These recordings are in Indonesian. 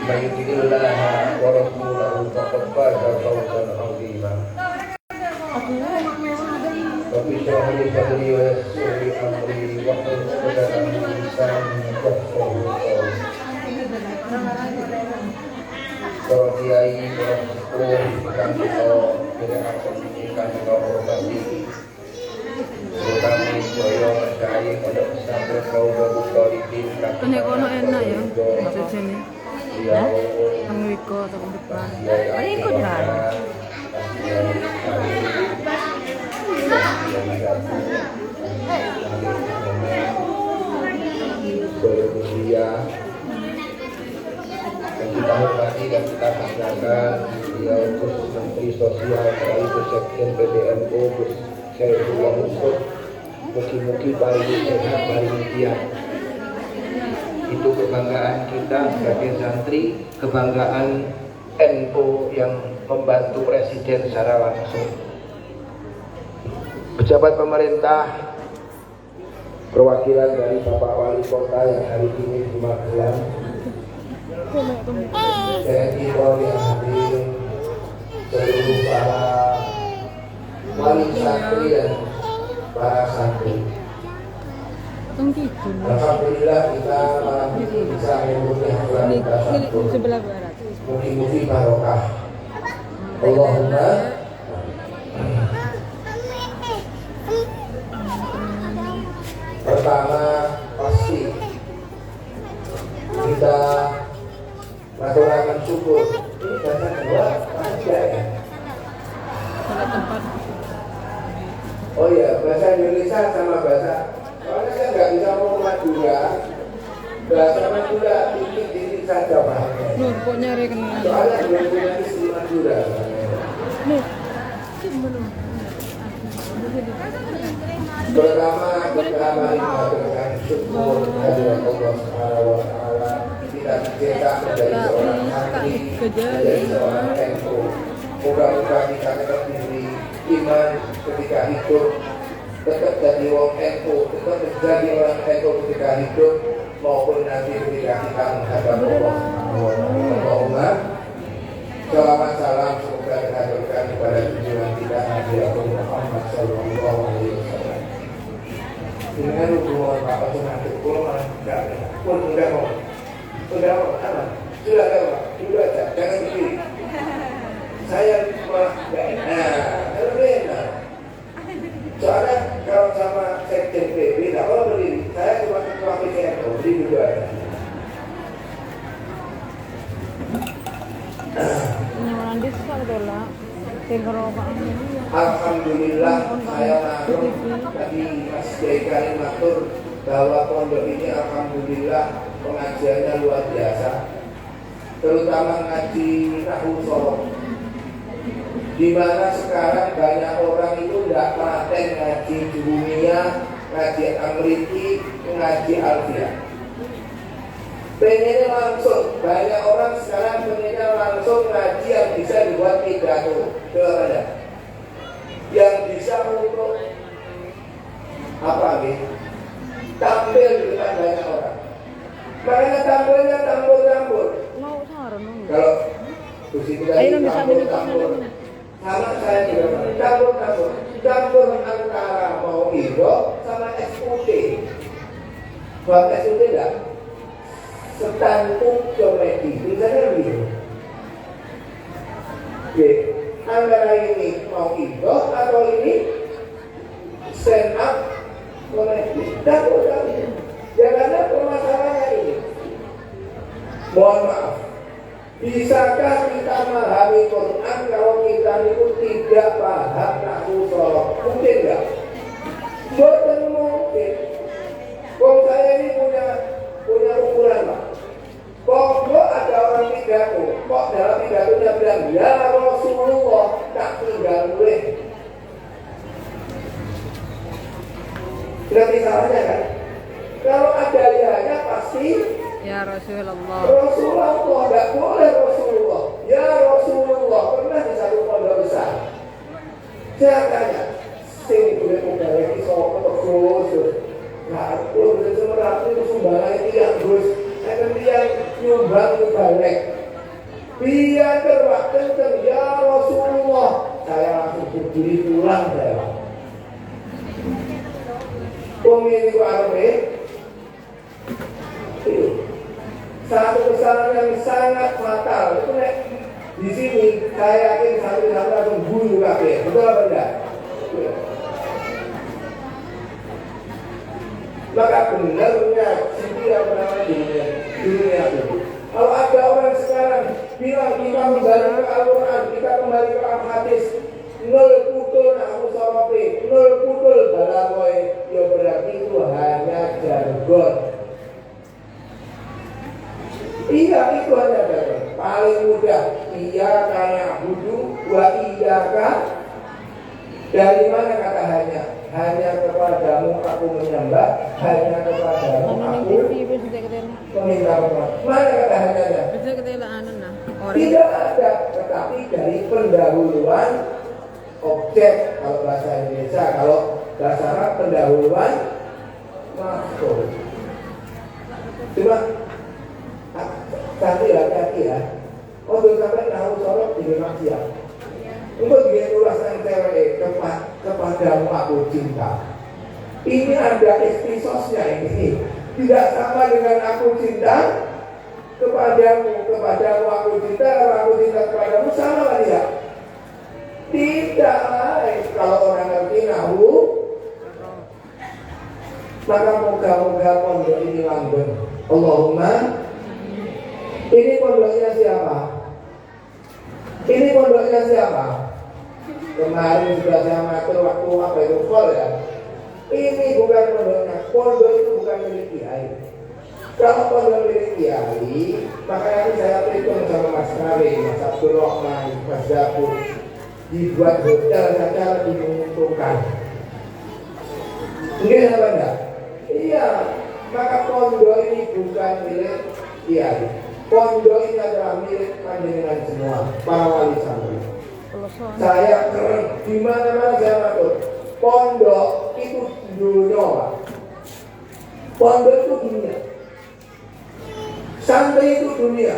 من يطع الله ورسوله فقد فاز فوزا عظيما رب اشرح لي صدري ويسر لي امري واحلل عقدة من لساني يفقهوا قولي para kiai, para sepuh, ikan kita direkam ikan kita hormati. Kami Joyo Mendai Pondok Pesantren Kaula Bukhariin. Kene kono enak ya, maksudnya. Ya, Amerika tahun depan. Ini ikut lah. Kita hormati dan kita banggakan beliau Gus Menteri Sosial sekaligus Sekjen PBNU Gus Saifullah Yusuf. Mugi-mugi paling sehat, paling giat. Itu kebanggaan kita sebagai santri, kebanggaan NU yang membantu Presiden secara langsung. Pejabat pemerintah, perwakilan dari Bapak Wali Kota yang hari ini di Magelang, TNI Polri yang hadir, seluruh para wali santri dan para santri. Alhamdulillah kita malam ini bisa mengikuti hafalan kita santun. Mugi-mugi barokah. Allahumma pertama pasti kita maturakan syukur. Ini bahasa kedua aja ya. Oh iya, bahasa Indonesia sama bahasa. Soalnya saya nggak bisa ngomong Madura. Bahasa Madura titik-titik saja Pak. Kok nyari kenal. Soalnya belum punya istri Madura. Pertama kita mari mengaturkan syukur kehadirat Allah Subhanahu wa taala. Kita dicetak menjadi seorang santri, menjadi seorang NU. Moga-moga kita tetap diberi iman ketika hidup, tetap jadi orang NU, tetap menjadi orang NU ketika hidup maupun nanti ketika kita menghadap Allah Subhanahu wa taala. Allahumma shalawat salam semoga dihaturkan kepada junjungan kita Nabi Muhammad sallallahu alaihi wasallam. Dengan hubungan Bapak Sunatut Pulau enggak mau apa? Sudah Pak, dulu aja, jangan begini. Saya malah enggak enak, kalau enak. Soalnya kalau sama Sekjen PB, enggak boleh berdiri. Saya cuma ketua PCNU, berdiri dulu aja. Alhamdulillah saya naruh tadi Mas Jai matur bahwa pondok ini alhamdulillah pengajiannya luar biasa, terutama ngaji Nahu Solo, di mana sekarang banyak orang itu tidak paten ngaji dunia, ngaji Amriti, ngaji Alfiah. Pengennya langsung, banyak orang sekarang pengennya langsung ngaji yang bisa dibuat pidato, ada yang bisa untuk apa nih? Tampil di depan banyak orang. Makanya tampilnya campur-campur. Kalau kursi kita campur-campur, sama saya juga campur-campur, campur antara mau Indo sama SUD. Buat SUD enggak? Stand-up komedi, misalnya begitu. Oke, antara ini mau Indo atau ini stand up komedi. Campur-campur. Jangan permasalahannya ini. Mohon maaf. Bisakah kita memahami Quran kalau kita itu tidak paham Nahu Sholok? Mungkin enggak? Bukan mungkin. Kok saya ini punya ukuran Pak. Kok ada orang pidato, kok dalam pidatonya bilang ya Rasulullah tak tinggal gue. Berarti salahnya kan? Kalau ada lihatnya pasti ya Rasulullah. Rasulullah tidak boleh Rasulullah. Ya Rasulullah pernah di satu pondok besar. Saya tanya, sing boleh modal iki sapa to Gus? Nah, aku udah semerah itu sumbangan iki ya Gus. Saya kan nyumbang ke balik. Piater Pak kenceng ya Rasulullah. Saya langsung berdiri pulang saya. Pemilik arme itu satu kesalahan yang sangat fatal. Itu di sini saya yakin satu-satu langsung bunuh kabeh. Betul apa enggak? Maka benarnya tidak pernah di dunia itu. Kalau ada orang sekarang bilang kita kembali ke Al-Quran, kita kembali ke Al-Hadis, nol putul aku soropi, nol putul balakoy, ya berarti itu hanya jargon. Iya, itu hanya jargon. Paling mudah, iya kayak budu, wa iya kah. Dari mana kata hanya? Hanya kepadamu aku menyembah, hanya kepadamu aku meminta pertolongan. Mana kata hanya? Tidak ada, tetapi dari pendahuluan objek kalau bahasa Indonesia, kalau bahasa Arab pendahuluan maf'ul. Cuma nanti hati-hati ya. Untuk sampai tahu sorot di maksiat. Untuk dia ulasan cewek kepadamu aku cinta. Ini ada eksplisosnya ini. Tidak sama dengan aku cinta kepadamu aku cinta, kalau aku cinta kepadamu sama kan tidak? Tidak lain. Kalau orang ngerti nahu, maka moga-moga pondok ini langgeng. Allahumma. Ini pondoknya siapa? Ini pondoknya siapa? Kemarin sudah saya matur waktu apa itu call ya. Ini bukan pondoknya. Pondok itu bukan milik kiai. Kalau pondok milik kiai, maka nanti saya perhitung sama Mas Kawi, Mas Abdul Rahman, Mas Dapur, dibuat hotel saja lebih menguntungkan. Mungkin apa enggak? Iya. Maka pondok ini bukan milik kiai. Pondok ini adalah milik panjenengan semua, para wali santri. Saya keren, di mana-mana saya matur. Pondok itu dunia, Pak. Pondok itu dunia. Santri itu dunia.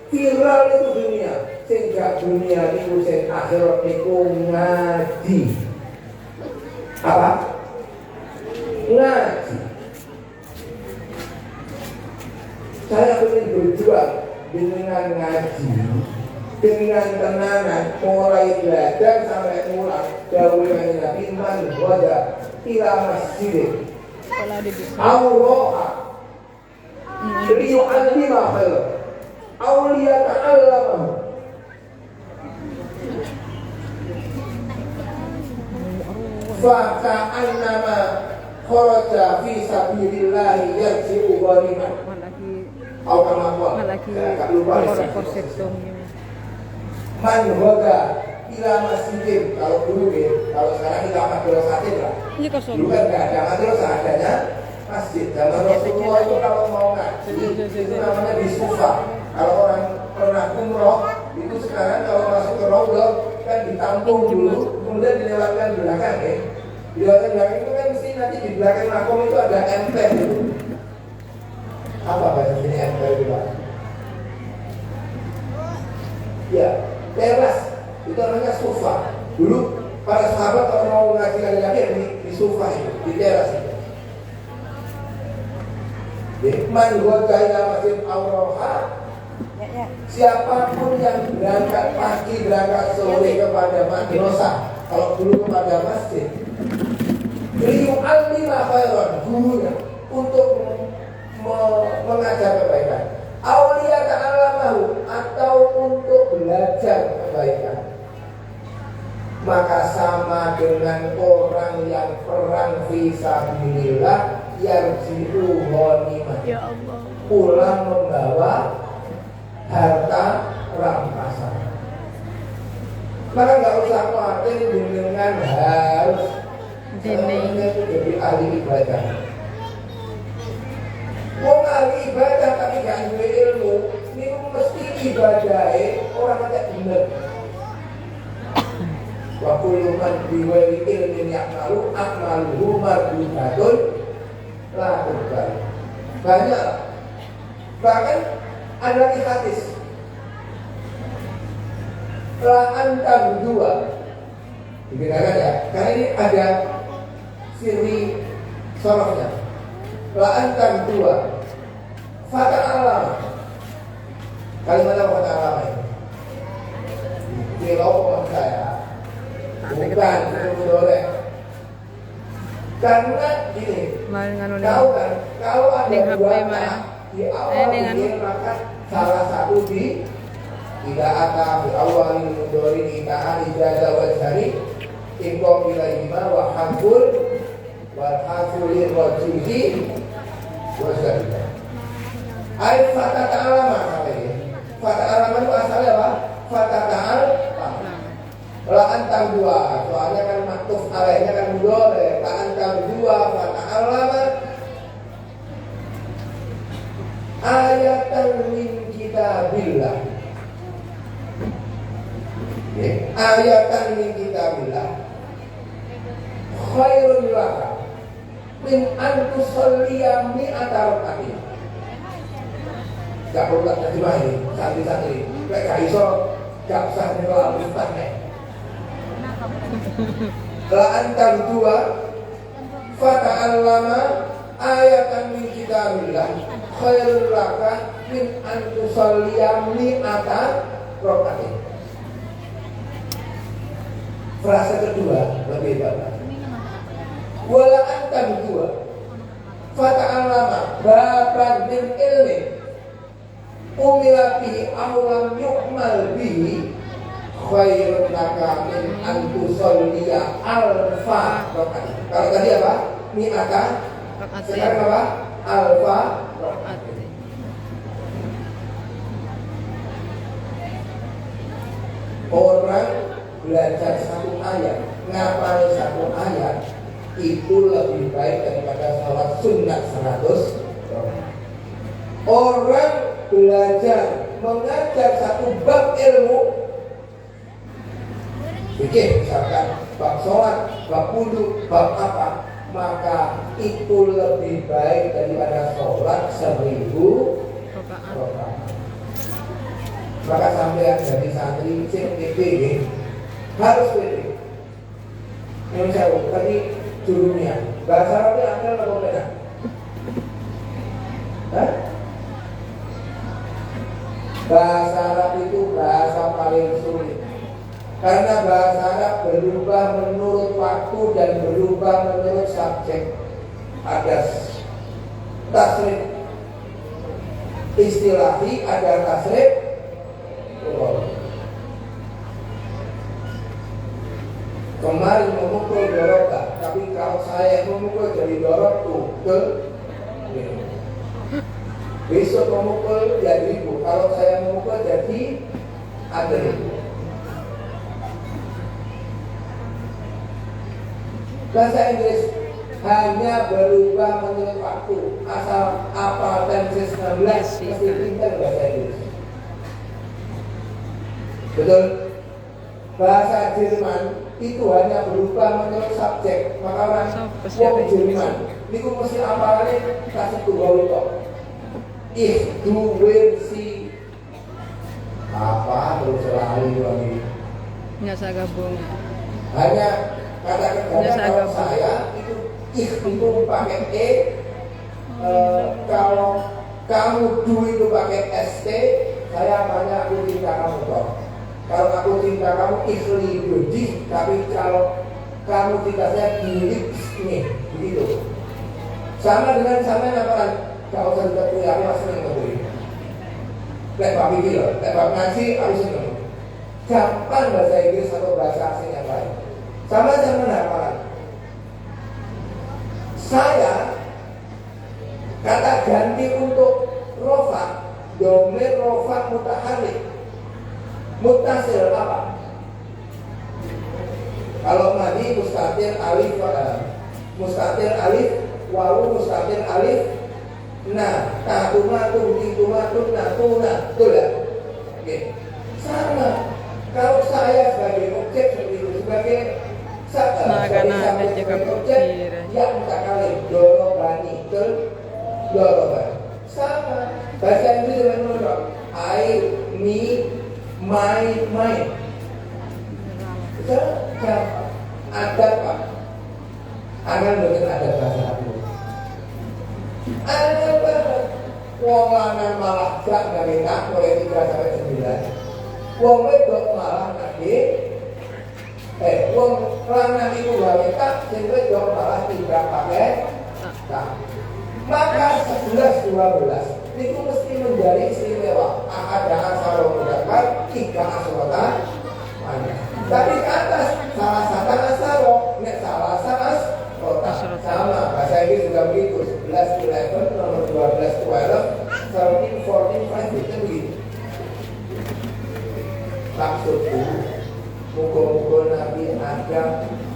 Viral itu dunia. Sehingga dunia itu sing akhirat itu ngaji. Apa? Ngaji. Saya ingin berjuang dengan ngaji, dengan tenangan, mulai belajar sampai pulang. Dawuhnya Nabi man wada ila masjid awroha liyu'allima khair aw liyata'allamahu. Faka'annama kharaja fi sabilillahi yarji'u ghaniman. Man hoga ila masjid, kalau dulu ya, kalau sekarang kita madrasatin lah. Dulu kan nggak ada madrasah, adanya masjid. Zaman Rasulullah itu kalau mau ngaji itu namanya di sufa. Kalau orang pernah umroh itu sekarang kalau masuk ke Raudhah kan ditampung dulu, kemudian dilewatkan belakang ya. Dilewatkan belakang itu kan mesti nanti di belakang makom itu ada emper gitu. Apa bahasa sini emper itu Pak? Ya, teras itu namanya sufa. Dulu para sahabat kalau mau ngaji lagi di sufa itu, di teras itu. Man ghaza ila masjid Awroha. Siapapun yang berangkat pagi, berangkat sore kepada madrasah, kalau dulu kepada masjid, liyu'allima khairan, gurunya untuk mengajar kebaikan. Aulia ta'alamahu, atau untuk belajar kebaikan. Maka sama dengan orang yang perang fisabilillah yarji'u ghanimah. Ya Allah. Pulang membawa harta rampasan. Maka nggak usah khawatir dengan harus jadi ahli ibadah. Wong ahli ibadah tapi gak duwe ilmu, ini mesti ibadahnya orang tidak benar. Wa kullu man biwali ilmin ya'malu a'maluhu mardudatun la tuqbal. Banyak. Bahkan Ada lagi hadis. La antam dua. Dibedakan ya. Karena ini ada siri sorofnya. La antam dua. Fata alam. Kalimat apa fata alam ini? Kilo saya. Bukan mudorek. Karena gini, tahu kan, kalau ada dua kata di awal dia maka salah satu di tidak ada di awal mudorek kita ijazah wajari ingkom bilayima wa haful wa hafulir wajuhi wajari. Ayat fata ta'alama katanya. Fata ta'alama itu asalnya apa? Fata ta'alama. La antam dua, soalnya kan maktuf alaihnya kan mudhari. La antam dua fata ta'alama ayatan min kitabillah. Ayatan min kitabillah khairun laka min an tusalliya mi'ata raka'atin. Gak perlu tak terjemah ini, santri-santri. Kayak gak iso, gak usah nilai ustaznya. La antam dua fata'allama ayatan min kitabillah khairul laka min an tusalliya mi'ata raka'atin. Frasa kedua lebih hebat. Wala antam dua fata'allama baban min ilmi umila bihi awlam yu'mal bihi khairun laka min an tusalliya alfa rakaat. Kalau tadi apa? Mi'ata. Sekarang apa? Alfa rakaat. Orang belajar satu ayat, ngapal satu ayat itu lebih baik daripada sholat sunat 100. Orang belajar mengajar satu bab ilmu, fikih misalkan, bab sholat, bab wudu, bab apa, maka itu lebih baik daripada sholat 1000 rakaat. Maka sampai jadi santri sing pede harus pede. Yang saya tadi judulnya bahasa Arabnya ada atau beda? Bahasa Arab itu bahasa paling sulit. Karena bahasa Arab berubah menurut waktu dan berubah menurut subjek. Ada tasrif istilahi, ada tasrif lughawi. Kemarin memukul doroba, tapi kalau saya memukul dari dorok tuh ke besok memukul jadi ribu. Kalau saya memukul jadi ada ribu. Bahasa Inggris hanya berubah menurut waktu. Asal apal tenses 16 mesti pintar bahasa Inggris. Betul? Bahasa Jerman itu hanya berubah menurut subjek. Maka orang Jerman itu mesti apalannya kasih tunggal kok. If, do, will, see. Apa terus lari lagi? Nyasa gabung. Hanya kata kalau saya itu if itu pakai e, kalau kamu do itu pakai st, saya banyak aku cinta kamu toh. Kalau aku cinta kamu ikhli budi, tapi kalau kamu cinta saya dilik nih, begitu. Sama dengan sama apa? Kalau saya tidak punya, aku masih senang ngomong. Lepas pikir, lepas ngaji, aku senang. Gampang bahasa Inggris atau bahasa asing yang lain. Sama dengan hafalan. Saya kata ganti untuk rofa, domir rofa mutaharik. Mutasil apa? Kalau madi mustatir alif, mustatir alif, wawu mustatir alif. Nah, tatumatun, titumatun, natuna, betul ya? Oke, sama. Kalau saya sebagai objek seperti itu, sebagai objek yang tak kali dorobani, betul? Dorobani. Sama. Bahasa Inggris dengan menurut I, me, my, mine. Ada Pak. Akan mungkin ada bahasa aku. Ada banget. Wong lanang malah gak ngawinkan mulai 3 sampai 9. Wong wedok malah nanti wong lanang itu ngawinkan, sing wedok malah tidak pakai tak. Maka 11, 12 itu mesti menjadi istimewa. Ada asal mendapat 3 aswata. Tapi ke atas salah satu asaro, nek salah salah kota sama. Bahasa Inggris juga begitu. 11, 11, nomor 12, 12, 13, 14, 5 itu begitu. Maksudku, muka-muka Nabi ada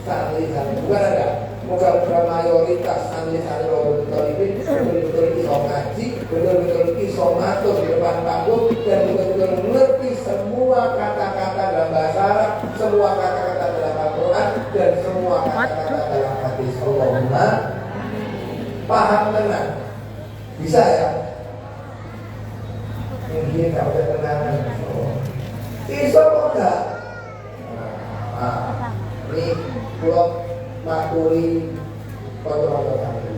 santri-santri, bukan ada. Muka-muka mayoritas santri-santri betul-betul iso ngaji, betul-betul iso ngatur di depan panggung, dan betul-betul mengerti semua kata-kata dalam bahasa Arab, semua kata-kata dalam Al-Quran, dan semua kata-kata dalam hadis. Allahumma paham tenang. Bisa ya? Mungkin kalau ada tenangan. Iso kok enggak? Ini blok maturi kontrol kami.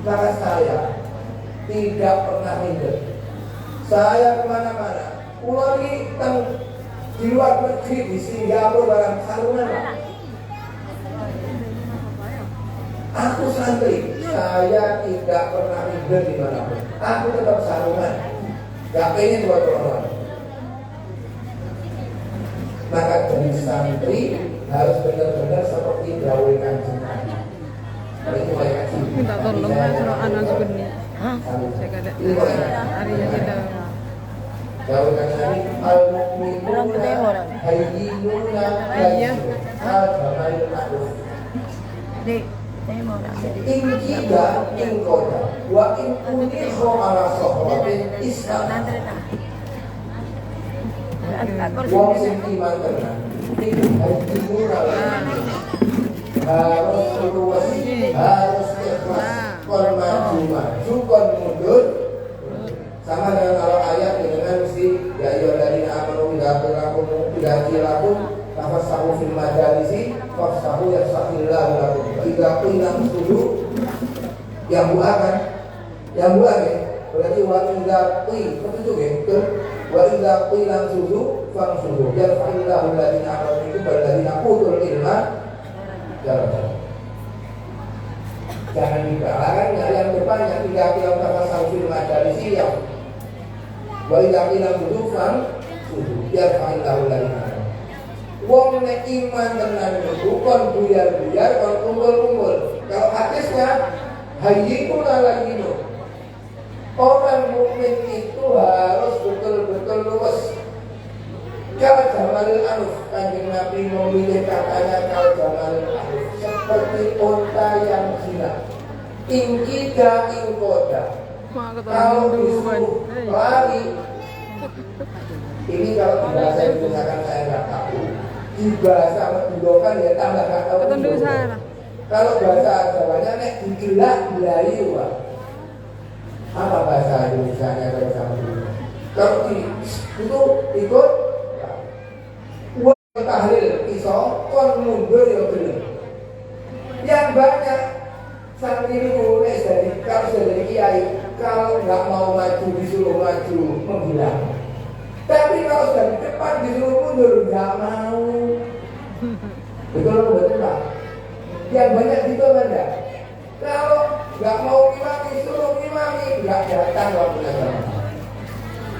Maka saya tidak pernah minder. Saya kemana-mana. Pulau ini di luar negeri, di Singapura barang sarungan. Aku santri, saya tidak pernah minder di mana-mana. Aku tetap sarungan. Gak pengen buat orang. Maka jadi santri harus benar-benar seperti gawe Kanjeng Nabi. Minta tolong suruh anak sebenarnya. Saya kata hari yang kita. Gawe Kanjeng Nabi al-mu'minuna hayyinuna al-jamalul ma'ruf. Ingkida ingkoda wa ingkuniho ala sohratin islam. Wong sing iman tenan harus luwes, harus ikhlas, kon maju, kon mundur. Sama dengan kalau ayat dengan mesti ya ayyuhalladzina amanu idza qila lakum tafassahu fil majalisi fafsahu yafsahillahu lakum. Idza qila sudu yang bukan berarti wa idza qila itu gitu. Wa idza qila sudu fangsudu yarfa'illahu alladziina amanu minkum walladziina utul ilma darajat. Jangan dikalahkan yang depannya tidak bilang tafassahu fil majalisi ya. Wa idza qila sudu fangsudu yarfa'illahu alladziina amanu. Wong nek iman tenan niku kon buyar-buyar kon kumpul-kumpul. Kalau hadisnya hayyikun ala dinu. Orang mukmin itu harus betul-betul luwes. Kalau Jamalul Anuf, Kanjeng Nabi memilih katanya kalau Jamalul Anuf seperti unta yang jinak. Ingkida ingkoda. Kalau disuruh lari, ini kalau di bahasa Indonesia saya nggak tahu. Di bahasa Mendokan ya tambah nggak tahu. Kalau bahasa Jawanya nek digelak belayu Pak. Apa bahasa Indonesia-nya kalau sama dulu? Kalau itu ikut buat tahlil iso kon mundur ya bener. Yang banyak santri nulis dari kalau dari kiai kalau nggak mau maju disuruh maju menghilang. Tapi kalau sudah di depan disuruh mundur nggak mau. Betul Pak? Yang banyak gitu ada. Kalau nggak mau imami, suruh imami, nggak datang waktunya sama.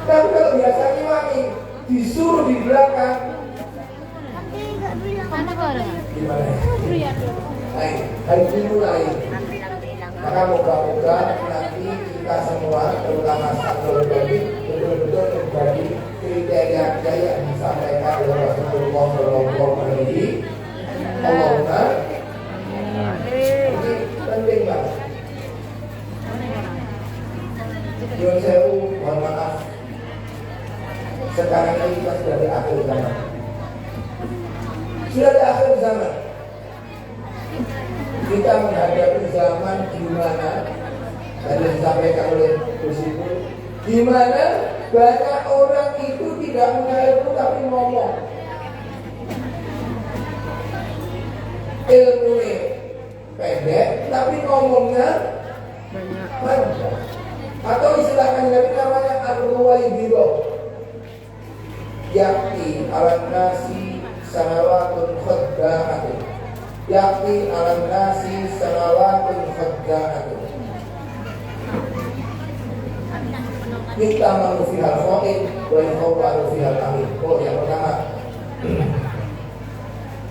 Tapi kalau biasa imami, disuruh di belakang. Gimana? Hari ini mulai. Maka moga-moga nanti kita semua, terutama Satpol PP, betul-betul menjadi kriteria yang disampaikan oleh Rasulullah SAW. Allahumma ini penting banget. Nyuwun sewu, mohon maaf. Sekarang ini kita sudah di akhir zaman. Sudah di akhir zaman. Kita menghadapi zaman di mana tadi disampaikan oleh Gus Ibu, di mana banyak orang itu tidak punya ilmu tapi ngomong. Ilmunya pendek tapi ngomongnya banyak. Atau istilahnya namanya ar-ruwaibidhah. Yakti alam nasi sanawatun khadda'atun. Yakti alam nasi sanawatun khadda'atun. Kita manufihal kho'in wa yukhawwa'u fihal amin. Oh, yang pertama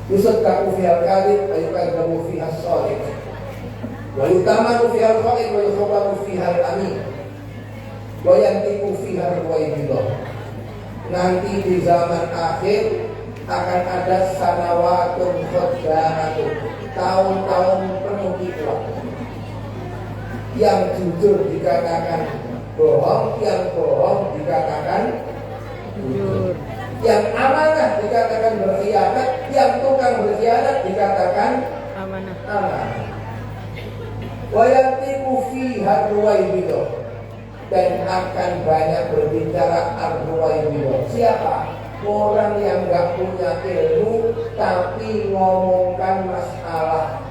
yusaddaku fihal kadhib wa yukadzabu fihal shadiq. Wa yutamanu fihal kho'in wa yukhawwa'u fihal amin. Wa yantiqu fihal ruwaibidhah. Nanti di zaman akhir akan ada sanawatun khadda'atun, tahun-tahun penuh iklan. Yang jujur dikatakan bohong, yang bohong dikatakan jujur. Yang amanah dikatakan berkhianat, yang tukang berkhianat dikatakan amanah. Wa yantiqu fiha ruwaibidhah. Dan akan banyak berbicara ar-ruwaibidhah. Siapa? Orang yang gak punya ilmu tapi ngomongkan masalah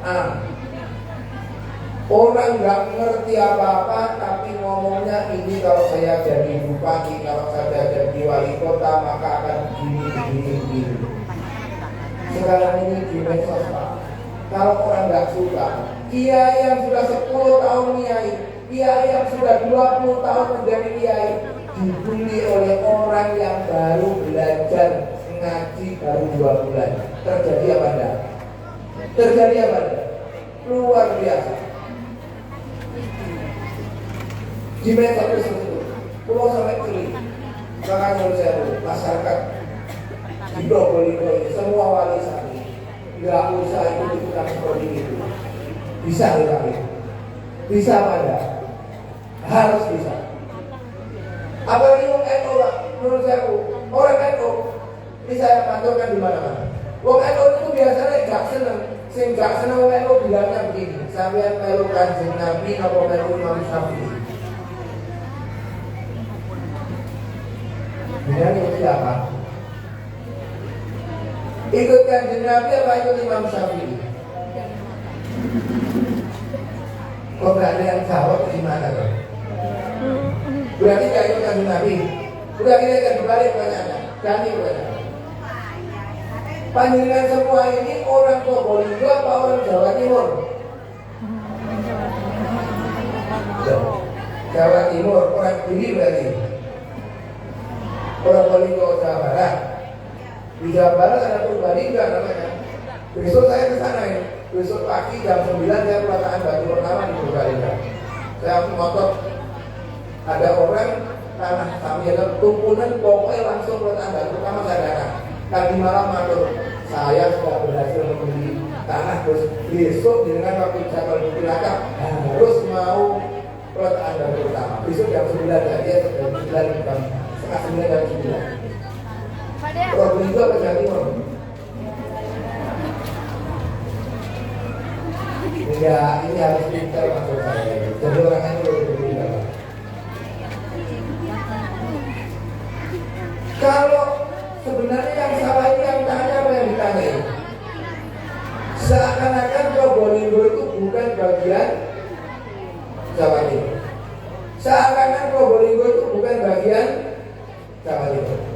Orang gak ngerti apa-apa tapi ngomongnya ini kalau saya jadi bupati, kalau saya jadi wali kota maka akan begini. Sekarang ini di medsos Pak, kalau orang gak suka, kiai yang sudah 10 tahun kiai yang sudah 20 tahun menjadi kiai dibully oleh orang yang baru belajar ngaji baru 2 bulan. Terjadi apa enggak? Terjadi apa enggak? Luar biasa. Di medsos tersebut, pulau sampai kering. Makanya menurut saya masyarakat di Probolinggo ini semua wali santri nggak usah ikut-ikutan seperti itu. Bisa kita bisa pada harus bisa. Apalagi orang NU lah, menurut saya orang NU ini saya pantaukan di mana-mana. Orang NU itu biasanya gak seneng, sing gak seneng orang NU bilangnya begini, sampean melu Kanjeng Nabi apa melu Imam Syafi'i. Bilangnya itu siapa? Ikut Kanjeng Nabi apa ikut Imam Syafi'i? Kok gak ada yang jawab gimana kan? Berarti gak ikut Kanjeng Nabi. Udah kita akan kembali pertanyaannya. Kami bertanya, panjenengan semua ini orang Probolinggo apa orang Jawa Timur? Jawa Timur, orang Kediri berarti. Probolinggo Jawa Barat. Di Jawa Barat ada Purbalingga namanya. Besok saya ke sana ini. Besok pagi jam 9 saya pelatakan batu pertama di Purbalingga. Saya motor ada orang tanah kami ada tumpunan pokoknya langsung pelatakan batu pertama saya datang. Tadi malam matur saya sudah berhasil membeli tanah terus besok dengan waktu jam belakang harus mau pelatakan batu pertama. Besok jam 9 dia jam 9 jam setengah 9 jam 9. Probolinggo apa Jawa Timur? Enggak, ini harus pintar maksud saya. Jadi orang ini lebih pintar. Kalau sebenarnya yang salah ini yang tanya apa yang ditanya? Seakan-akan Probolinggo itu bukan bagian Jawa Timur. Seakan-akan Probolinggo itu bukan bagian Jawa Timur.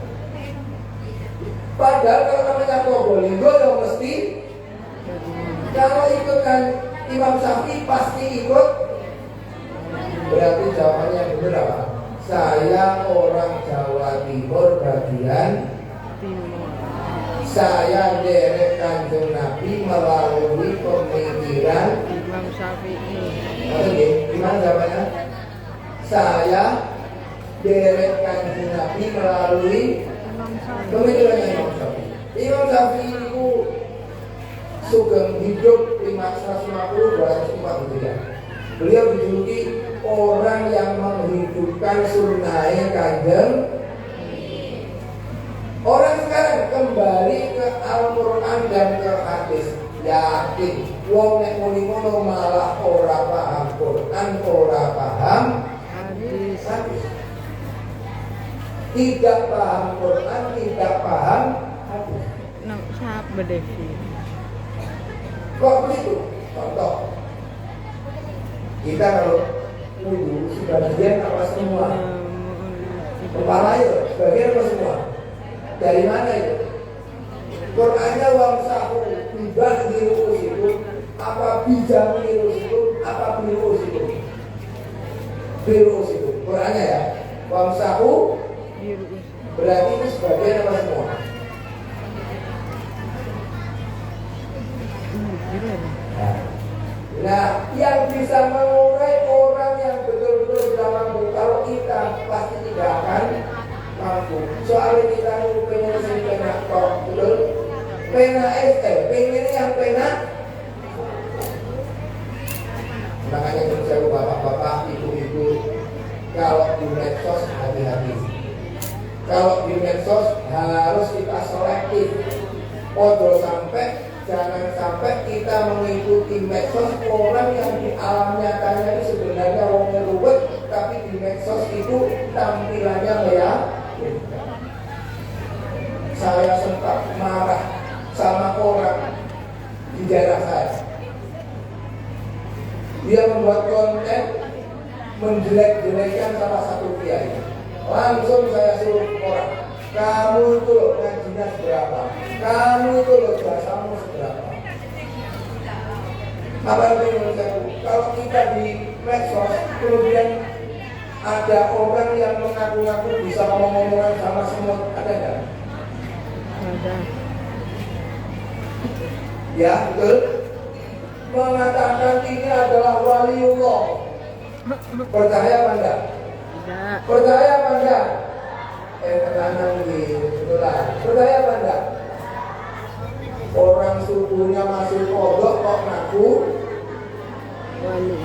Padahal kalau namanya Probolinggo ya mesti kalau ikutkan Imam Syafi'i pasti ikut. Berarti jawabannya yang benar apa? Saya orang Jawa Timur bagian saya derek Kanjeng Nabi melalui pemikiran Imam Syafi'i. Maksudnya gimana jawabannya? Saya derek Kanjeng Nabi melalui pemikiran Imam Syafi'i. Imam Syafi'i itu sugeng hidup 550-243. Beliau dijuluki orang yang menghidupkan sunnah Kanjeng. Orang sekarang kembali ke Al-Quran dan ke hadis, yakin wong nek muni ngono malah ora paham Quran, ora paham hadis. tidak paham Quran, tidak paham hadis. Nang siapa deh? Kok begitu? Contoh, kita kalau wudu sebagian apa semua? Kepala itu sebagian apa semua? Dari mana itu? Qurannya wamsahu bibah dirus itu, apa bijam dirus itu, apa birus itu? Birus itu, Qurannya ya. Wamsahu berarti itu sebagian apa semua? Nah, yang bisa mengurai orang yang betul-betul dalam kalau kita pasti tidak akan mampu. Soalnya kita pengen pena kok, betul? Pena pengen yang pena. Makanya saya bapak-bapak, ibu-ibu, kalau di medsos hati-hati. Kalau di medsos harus kita selektif. Jangan sampai kita mengikuti medsos orang yang di alam nyatanya itu sebenarnya orangnya ruwet, tapi di medsos itu tampilannya meyakinkan. Saya sempat marah sama orang di daerah saya. Dia membuat konten menjelek-jelekan salah satu kiai. Langsung saya suruh orang, kamu itu loh ngajinya seberapa, kamu itu loh jasamu seberapa. Apa yang saya, kalau kita di medsos kemudian ada orang yang mengaku-ngaku bisa ngomong-ngomongan sama semut, ada nggak? Ada. Ya betul. Mengatakan ini adalah waliullah. Percaya apa enggak? Tidak. Percaya apa enggak? Tenang gitu, betulan. Percaya apa enggak? Orang subuhnya masih kodok kok ngaku Wali.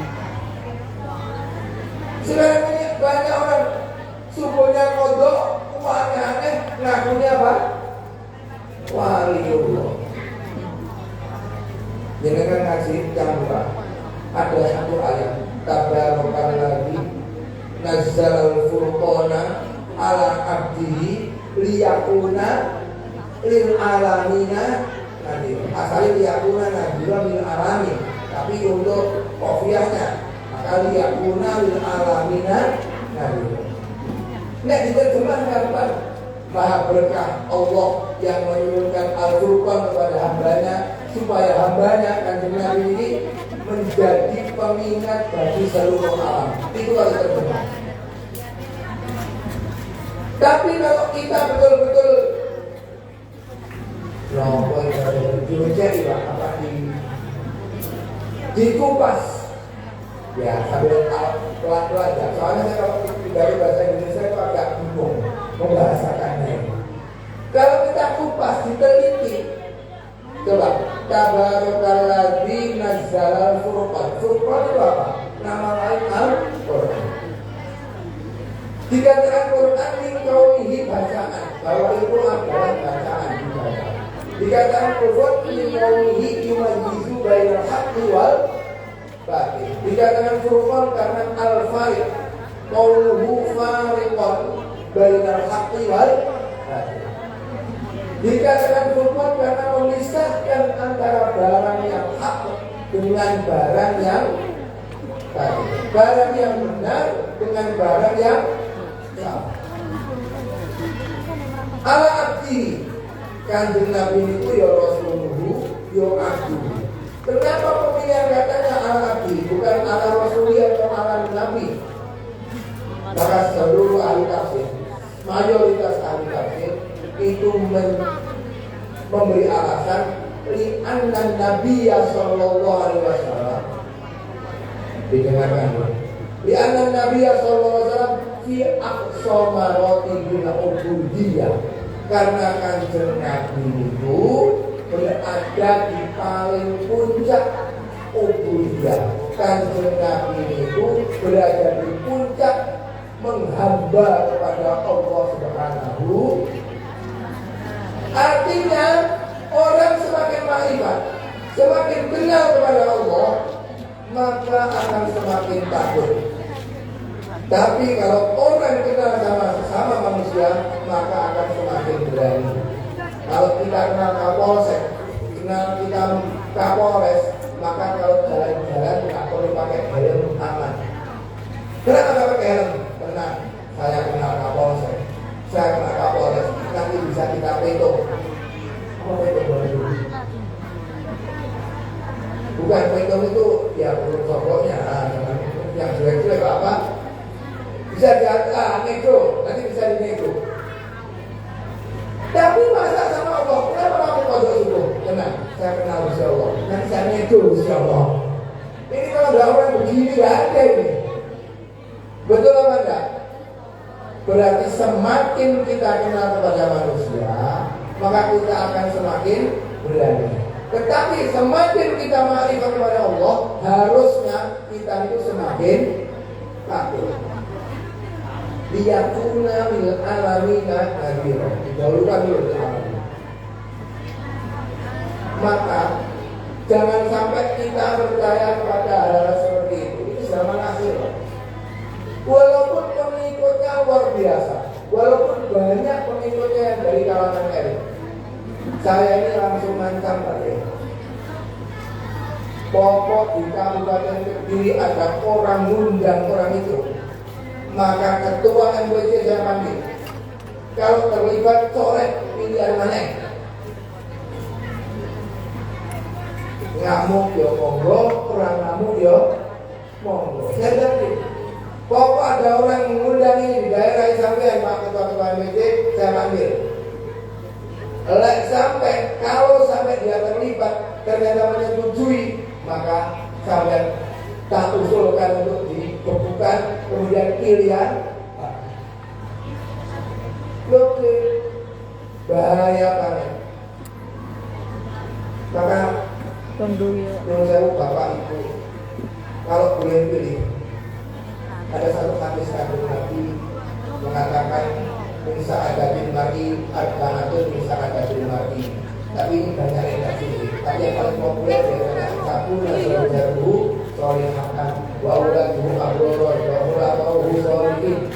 sekarang ini banyak orang subuhnya kodok, uangnya aneh, ngakunya apa? Waliullah. Jangan ngaji jangan. Ada satu ayat, Tabarakalladzi nazzalal furqana ala abdihi liyakuna lil alamina nadir. Asalnya liyakuna nadira lil alamin, tapi untuk kofiahnya maka liyakuna lil alamina nadir. Nek diterjemahkan Pak, maha berkah Allah yang menurunkan Al-Furqan kepada hambanya supaya hambanya Kanjeng Nabi ini menjadi pengingat bagi seluruh alam. Itu harus terjemah. Tapi kalau kita betul-betul jadi apa dikupas ya sambil pelan-pelan ya. Soalnya saya kalau dari bahasa Indonesia itu agak bingung membahasakannya. Kalau kita kupas, diteliti, coba Tabarakalladzi nazzalal furqan. Furqan itu apa? Nama lain Al-Quran. Dikatakan Quran min kaunihi bacaan, bahwa itu adalah bacaan dibaca. Dikatakan Quran min kaunihi yumayyizu bainal haqqi wal batil. Dikatakan Furqan karena al-fariq, qauluhu fariqan bainal haqqi wal batil. Dikatakan Furqan karena memisahkan antara barang yang hak dengan barang yang batil, barang yang benar dengan barang yang salah. Ala abdi, Kanjeng Nabi itu ya Rasulullah, ya abdi. Kenapa pemilihan katanya ala abdi, bukan ala Rasulullah atau ala Nabi? Maka seluruh ahli tafsir, mayoritas ahli tafsir itu memberi alasan li'anna Nabiyya sallallahu alaihi wasallam, didengarkan li'anna Nabiyya sallallahu alaihi wasallam fi aqsa maratibil ubudiyah, karena Kanjeng Nabi itu berada di paling puncak ubudiyah. Kanjeng Nabi itu berada di puncak menghamba kepada Allah Subhanahu. Artinya orang semakin makrifat, semakin kenal kepada Allah, maka akan semakin takut. Tapi kalau orang kenal sama sesama manusia manusia, maka akan semakin berani. Kalau kita kenal Kapolsek, kenal kita Kapolres, maka kalau jalan-jalan nggak perlu pakai helm, aman. Kenapa nggak pakai helm? Karena saya kenal Kapolsek, saya kenal Kapolres, nanti bisa kita peto. Apa peto? Bukan peto itu ya perlu sokoknya, yang jelek-jelek apa? Bisa nego, nanti bisa dinego. Tapi masa sama Allah, kenapa pakai kodok itu? Tenang, saya kenal Gusti Allah, nanti saya nego Gusti Allah. Ini kalau ada orang begini nggak ada ini. Betul apa enggak? Berarti semakin kita kenal kepada manusia, maka kita akan semakin berani. Tetapi semakin kita ma'rifat kepada Allah, harusnya kita itu semakin takut. Liyakuna min alamina nadhira. Didahulukan dulu alamin. Maka jangan sampai kita percaya kepada hal-hal seperti itu. Ini zaman akhir. Walaupun pengikutnya luar biasa, walaupun banyak pengikutnya yang dari kalangan elit, saya ini langsung ngancam tadi. Pokok di Kabupaten Kediri ada orang ngundang orang itu, maka ketua MWC saya panggil. Kalau terlibat coret pilihan mana? Ngamuk yo monggo, orang ngamuk yo monggo. Saya janji, pokok ada orang mengundang ini di daerah sampai Pak Ketua MWC saya panggil. Lek sampai kalau sampai dia terlibat ternyata menyetujui, maka sampai tak usulkan untuk dibekukan, kemudian pilihan. Oke, bahaya banget. Maka menurut saya Bapak Ibu, kalau boleh pilih, ada satu hadis Nabi mengatakan bisa ada bin mar'i arba'atun bisa ada bin mar'i. Tapi ini banyak redaksi. Tapi yang paling populer adalah satu nazaruhu solihatan wa uladuhu abroror wa ulatuhu solihin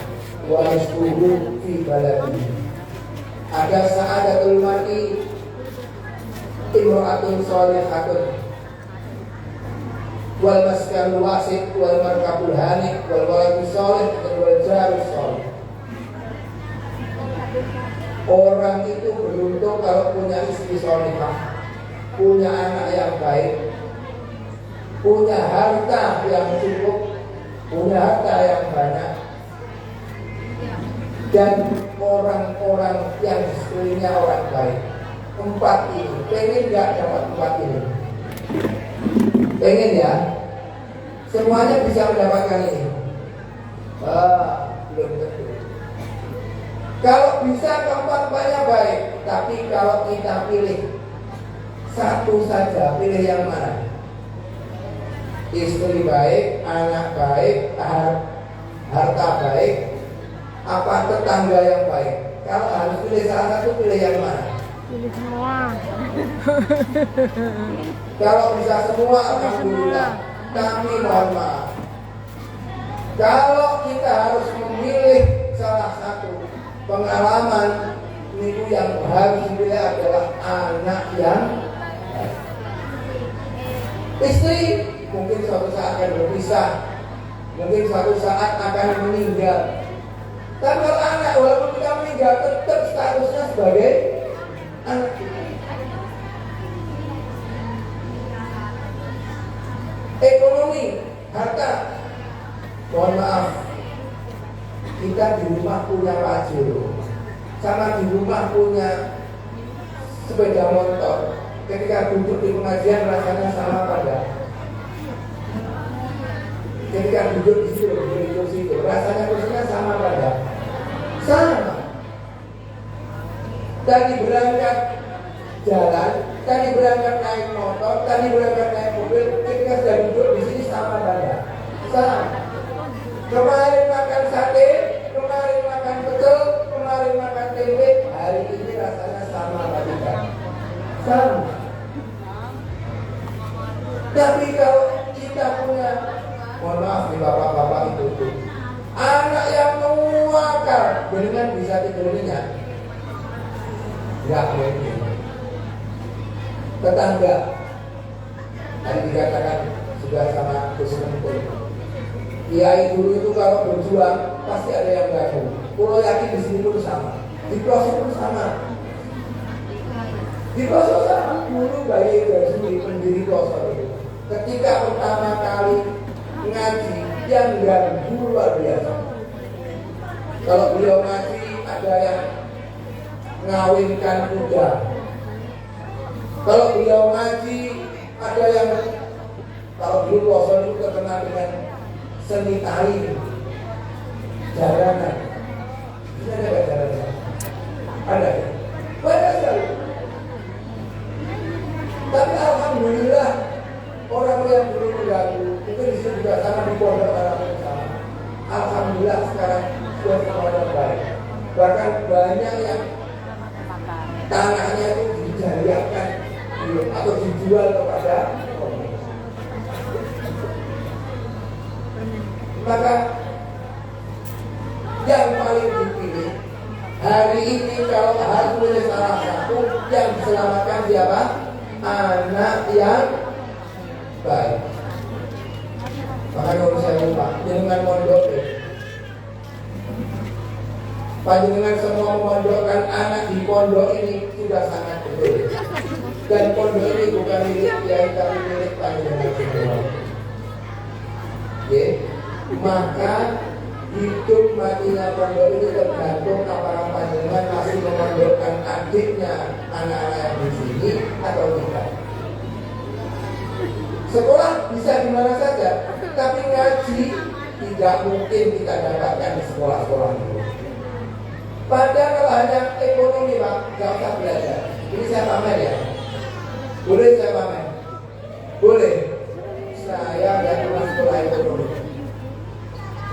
wa nisbuhu fi baladi. Ada sa'adatul mar'i imra'atun solihatun wal maskanul wasit wal markabul hanik wal waladus solih wal jarus solih. Orang itu beruntung kalau punya istri solihah, punya anak yang baik, punya harta yang cukup, punya harta yang banyak, dan orang-orang yang sekelilingnya orang baik. Empat ini, pengen nggak dapat empat ini? Pengen ya? Semuanya bisa mendapatkan ini? Belum tentu. Kalau bisa keempat-empatnya baik, tapi kalau kita pilih satu saja, pilih yang mana? Istri baik, anak baik, harta baik, apa tetangga yang baik? Kalau harus pilih salah satu, pilih yang mana? Pilih semua. Kalau bisa semua, alhamdulillah. Tapi mohon maaf, kalau kita harus memilih salah satu, pengalaman itu yang harus dipilih adalah anak yang baik. Istri mungkin suatu saat akan berpisah, mungkin suatu saat akan meninggal. Tapi kalau anak walaupun kita meninggal tetap statusnya sebagai anak kita. Ekonomi, harta, mohon maaf, kita di rumah punya Pajero, sama di rumah punya sepeda motor. Ketika duduk di pengajian rasanya sama pada. Ketika duduk di situ, di kursi itu, rasanya kursinya sama pada. Sama. Tadi berangkat jalan, tadi berangkat naik motor, tadi berangkat naik mobil, ketika sudah duduk di sini sama pada. Sama. Kemarin makan sate, kemarin makan pecel, kemarin makan tempe, hari ini rasanya sama apa tidak? Sama. Tapi kalau kita punya, mohon maaf nih bapak-bapak itu, anak yang tua akal dengan bisa tidur nyenyak? Enggak mungkin. Tetangga tadi dikatakan sudah sama Gus Menteri, kiai dulu itu kalau berjuang pasti ada yang ganggu. Kalau yakin di sini pun sama, di pelosok pun sama. Di pelosok sama, dulu Bayi Basuri pendiri pelosok itu, ketika pertama kali ngaji yang ganggu luar biasa. Kalau beliau ngaji ada yang ngawinkan kuda. Kalau beliau ngaji ada yang, kalau dulu pelosok itu terkenal dengan seni tari, jaranan. Ini ada nggak jaranan? Ada. Banyak sekali. Tapi alhamdulillah orang yang dulu mengganggu itu di sini juga sama, di pondok orang sama. Alhamdulillah sekarang sudah semuanya baik. Bahkan banyak yang tanahnya itu dijadikan atau dijual kepada pemerintah. Maka yang paling dipilih hari ini kalau harus punya salah satu yang diselamatkan siapa? Anak yang baik. Maka kalau saya lupa dengan mondok panjenengan semua memondokkan anak di pondok ini sudah sangat betul. Dan pondok ini bukan milik kiai tapi milik panjenengan semua. Oke? Maka hidup matinya pondok ini tergantung apakah panjenengan masih memondokkan adiknya, anak-anak yang di sini atau tidak. Sekolah bisa di mana saja, tapi ngaji tidak mungkin kita dapatkan di sekolah-sekolah itu. Padahal kalau hanya ekonomi Pak, nggak usah belajar. Ini saya pamer ya. Boleh saya pamer? Boleh. Saya nggak pernah sekolah ekonomi.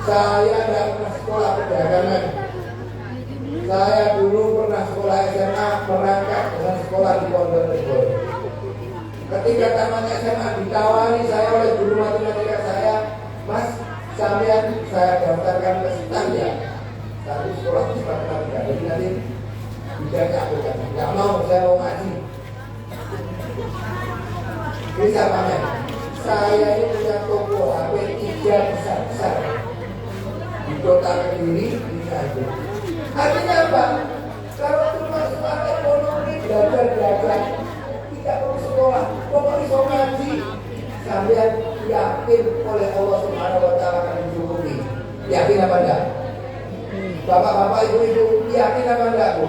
Saya nggak pernah sekolah perdagangan. Saya dulu pernah sekolah SMA merangkak dengan sekolah di Pondok. Ketika tamat SMA ditawari saya oleh guru matematika saya, Mas, sampean saya daftarkan ke STAN ya. Satu sekolah matematika. Jadi nanti bidangnya aku kan. Nggak mau, saya mau ngaji. Bisa pamer. Saya ini punya toko HP 3 besar-besar di kota Kediri, di Nganjuk. Artinya apa? Kalau cuma sekolah ekonomi belajar tidak perlu sekolah, pokoknya mau ngaji, sampai yakin oleh Allah Subhanahu Wa Taala akan mencukupi. Yakin apa enggak? Bapak-bapak, ibu-ibu, yakin apa enggak Bu?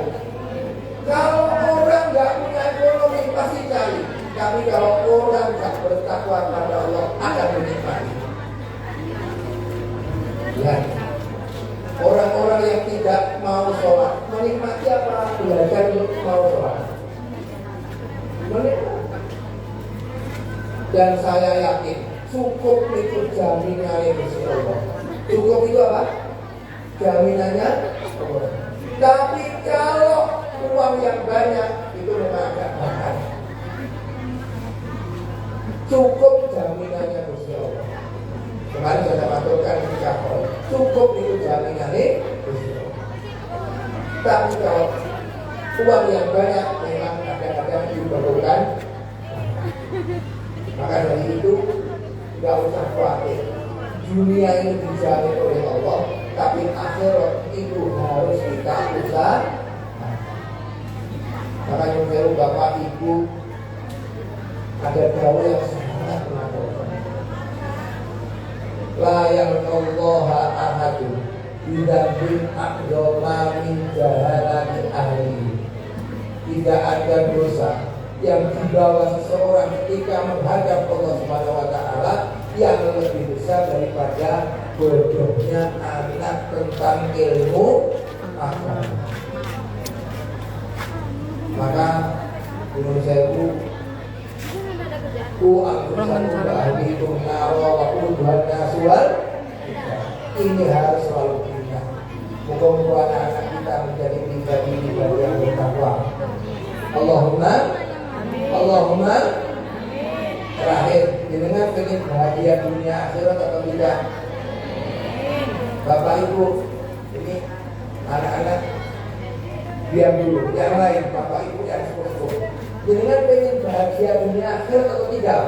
Kalau orang nggak punya ekonomi pasti cari. Tapi kalau orang nggak bertakwa pada Allah akan menikmati. Ya. Orang-orang yang tidak mau sholat menikmati apa? Belajar untuk mau sholat. Menikmati. Dan saya yakin cukup itu jaminannya Gusti Allah. Cukup itu apa? Jaminannya Allah. Tapi kalau uang yang banyak itu memang agak mahal. Cukup jaminannya Gusti Allah. Kemarin saya maturkan di kantor. Cukup itu jaminannya Gusti Allah. Tapi kalau uang yang banyak memang kadang-kadang diperlukan. Maka dari itu tidak usah khawatir. Dunia ini dijamin oleh Allah, tapi akhirat itu harus kita usahakan. Maka nyuruh Bapak Ibu ada gawe yang sangat menakutkan. La yalqallaha ahadun bidambin aqdama min jahalati ahli. Tidak ada dosa yang dibawa seseorang ketika menghadap Allah Subhanahu Wa Taala yang lebih besar daripada bodohnya anak tentang ilmu agama. Maka Gunung Sewu ini harus selalu diingat. Moga-moga anak-anak kita menjadi pribadi yang bertakwa. Allahumma terakhir, dengan pengen bahagia dunia akhirat atau tidak? Bapak Ibu, ini yang lain, bapak ibu yang sepupu. Jenengan pengen bahagia dunia akhirat atau tidak?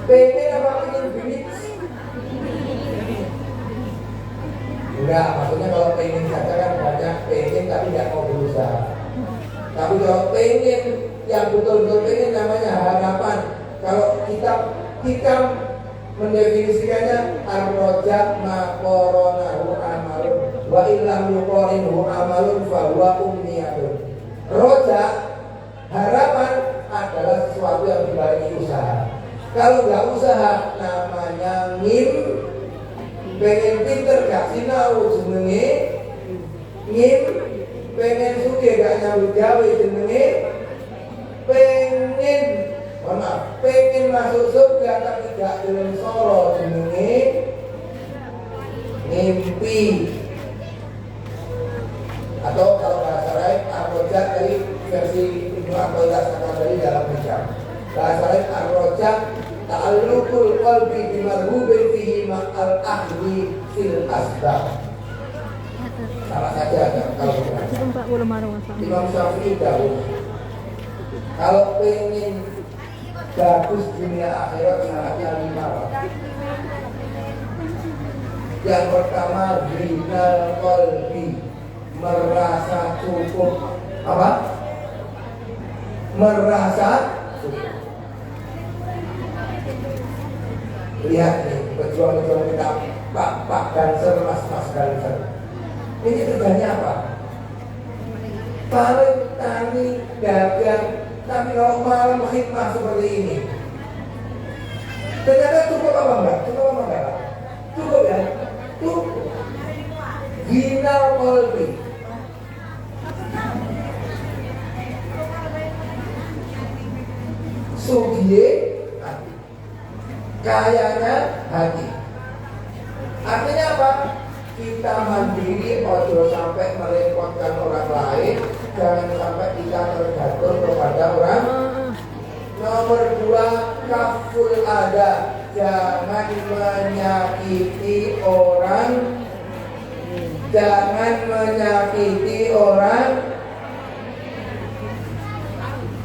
Pengen apa pengen duit? Enggak, maksudnya kalau pengen saja kan banyak pengen tapi tidak mau berusaha. Tapi kalau pengen yang betul-betul pengen namanya harapan. Kalau kita mendefinisikannya ar-rojak ma qoronahu amalun wa illam yuqorinhu amalun fa huwa umniyatun. Rojak, harapan adalah sesuatu yang dibarengi usaha. Kalau nggak usaha namanya ngim. Pengen pinter gak sinau jenenge ngim. Pengen sugih gak nyambut gawe jenenge pengen masuk surga tapi gak gelem soro jenenge ngimpi. Atau kalau bahasa lain ar-rojak dari versi Ibnu Athaillah Sakandari dalam hijab. Bahasa lain ar-rojak ta'alluqul qalbi bimarhubin fihi ma'al ahli fil asbab. Salah saja kalau Imam Syafi'i tahu kalau pengen bagus dunia akhirat syaratnya 5. Yang pertama rinal qalbi, merasa cukup apa? Merasa cukup. Lihat nih, pejuang-pejuang kita, Pak Dancer, Mas Dancer. Ini kerjanya apa? Paling tani, dagang, tapi kalau malam hikmah seperti ini. Ternyata cukup apa enggak? Cukup apa enggak? Cukup ya? Cukup. Ginal kolbi. Sugiye hati. Kayanya hati. Artinya apa? Kita mandiri, ojo sampai merepotkan orang lain. Jangan sampai kita tergantung kepada orang. Nomor 2, kaful ada. Jangan menyakiti orang. Jangan menyakiti orang.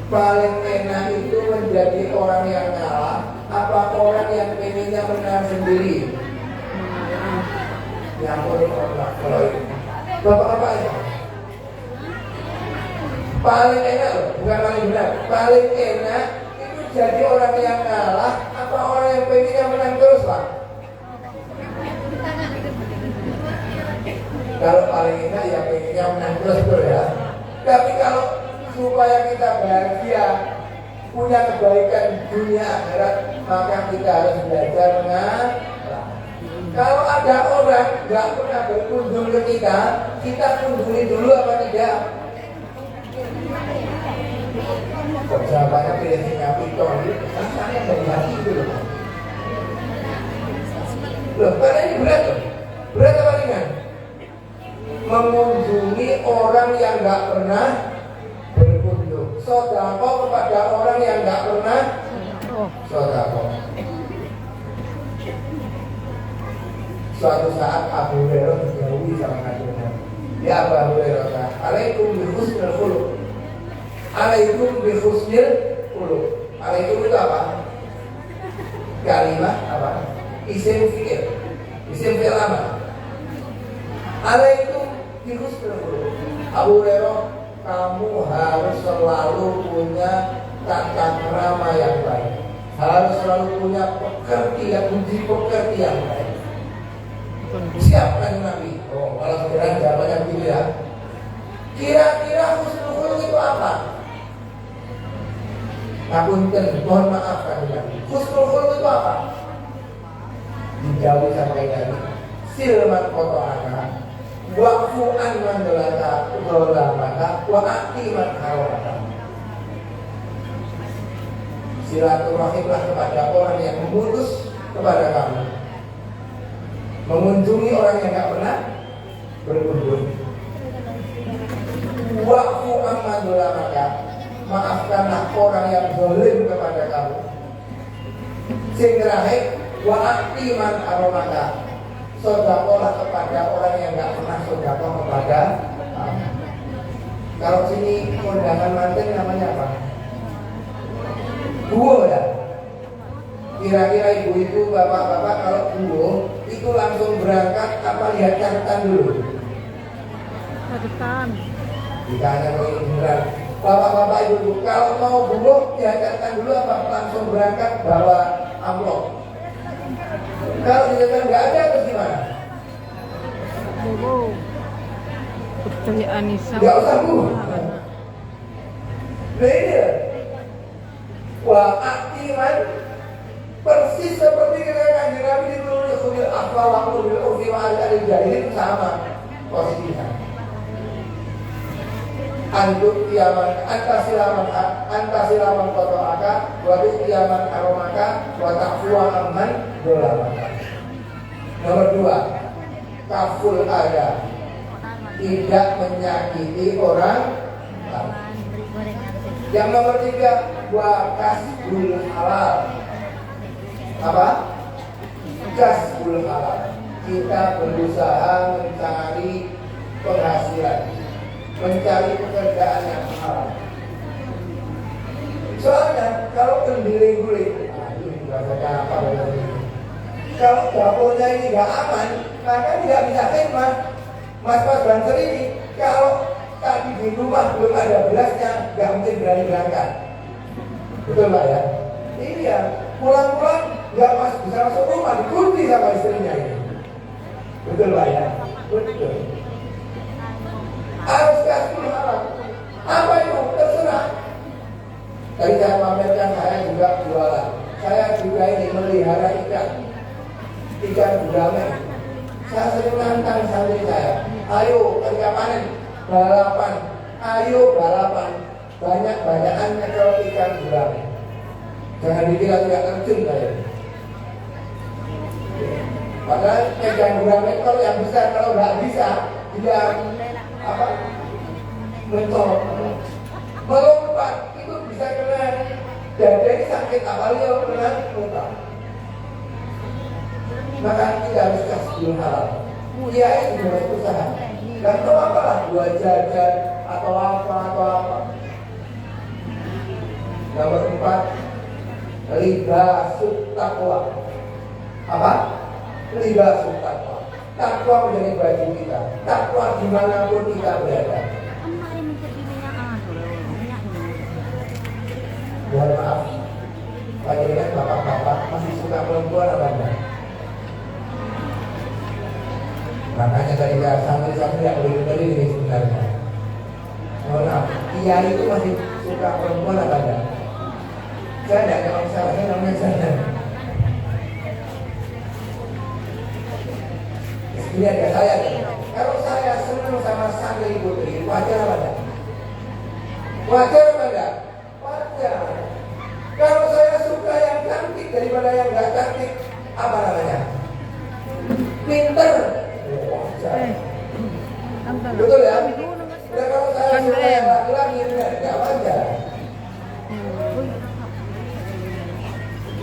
Paling enak itu menjadi orang yang ngalah, apa orang yang pengennya menang sendiri. Yang boleh orang kalau itu bapak-bapak ya. Paling enak loh, bukan paling benar. Paling enak itu jadi orang yang ngalah, apa orang yang pengennya menang terus Pak. Kalau paling enak ya pengennya menang terus ya. Tapi kalau supaya kita bahagia, punya kebaikan dunia akhirat, maka kita harus belajar mengalah. Kalau ada orang nggak pernah berkunjung ke kita kunjungi dulu apa tidak? Jawabannya pilihnya piton, rasanya dari hati itu loh. Loh, karena ini berat loh. Berat apa ringan? Mengunjungi orang yang nggak pernah berkunjung. Sodako kepada orang yang nggak pernah sodako. Suatu saat Abu Hurairah dijauhi sama Nabi. Ya Abu Hurairah, alaikum bi husnil khuluq. Alaikum bi husnil khuluq. Alaikum itu apa? Kalimat apa? Isim fi'il. Isim fi'il apa? Alaikum bi husnil khuluq. Abu Hurairah, kamu harus selalu punya tata krama yang baik. Harus selalu punya budi pekerti yang baik. Siap kan Nabi? Oh, kalau sekarang jawabannya begitu ya. Kira-kira husnul khuluq itu apa? Ngapunten, mohon maaf kan Nabi. Husnul khuluq itu apa? Dijauhi sama Nabi. Silman koto'aka, wa'fu'an mandolaka, udolamaka, wa'akiman haramaka. Silaturahimlah kepada orang yang memutus kepada kamu, mengunjungi orang yang tidak pernah berkunjung. Wa'fu amman dolamaka, maafkanlah orang yang zalim kepada kamu. Sing terakhir, wa'ati man aromaka, sedekahlah kepada orang yang tidak pernah sedekah kepada kamu. Kalau sini kondangan manten namanya apa? Buo ya. Kira-kira ibu-ibu, bapak-bapak kalau buo itu langsung berangkat apa lihat catatan dulu? Catatan. Ditanya kalau ini beneran. Bapak-bapak ibu-ibu kalau mau buo lihat catatan dulu apa langsung berangkat bawa amplop? Kalau dinyatakan nggak ada terus gimana? Bobo. Putri Anissa. Nggak usah bu. Beda. Wah akiman persis seperti ketika Nabi ditulis sudah akal waktu bil urfi wa al jahilin sama posisinya. Antuk kiaman antasilaman kotoaka waktu kiaman aromaka wa takfuwa aman dolamaka. Nomor 2, kaful ada, tidak menyakiti orang lain. Yang nomor 3, kasbul halal. Apa? Kasbul halal. Kita berusaha mencari penghasilan, mencari pekerjaan yang halal. Soalnya kalau kendiling-guling, ini bahasa apa ini? Kalau dapurnya ini nggak aman, maka tidak bisa khidmat. Mas-mas Banser ini, kalau tadi di rumah belum ada berasnya, nggak mungkin berani berangkat. Betul Pak ya? Ini ya, pulang-pulang nggak bisa masuk rumah, dikunci sama istrinya ini. Betul Pak ya? Betul. Harus kasih halal. Apa itu? Terserah. Tadi saya pamerkan, saya juga jualan. Saya juga ini melihara ikan gurame. Saya sering nantang santri saya, ayo ketika panen balapan, ayo balapan, banyak-banyakan nyekel ikan gurame. Jangan dikira tidak terjun saya. Padahal ikan gurame kalau yang besar, kalau nggak bisa dia apa? Mencolok, melompat itu bisa kena dada ini sakit, apalagi kalau kena muka. Maka kita harus kasih halal. Dia itu berusaha. Dan tahu apalah buat jajan atau apa. Nomor 4, libasut takwa. Apa? Libasut takwa. Takwa menjadi baju kita. Takwa dimanapun kita berada. Mohon maaf, panjenengan bapak-bapak masih suka perempuan apa enggak? Makanya tadi santri-santri yang beri ini sebenarnya. Mohon maaf, kiai itu masih suka perempuan apa enggak? Saya enggak kalau salahnya namanya saya. Ini ada saya. Kalau saya senang sama santri putri, wajar apa enggak? Wajar apa enggak? Wajar. Kalau saya suka yang cantik daripada yang enggak cantik, apa namanya? Pinter. Betul ya? Dan kalau saya suka yang laki-laki, enggak wajar.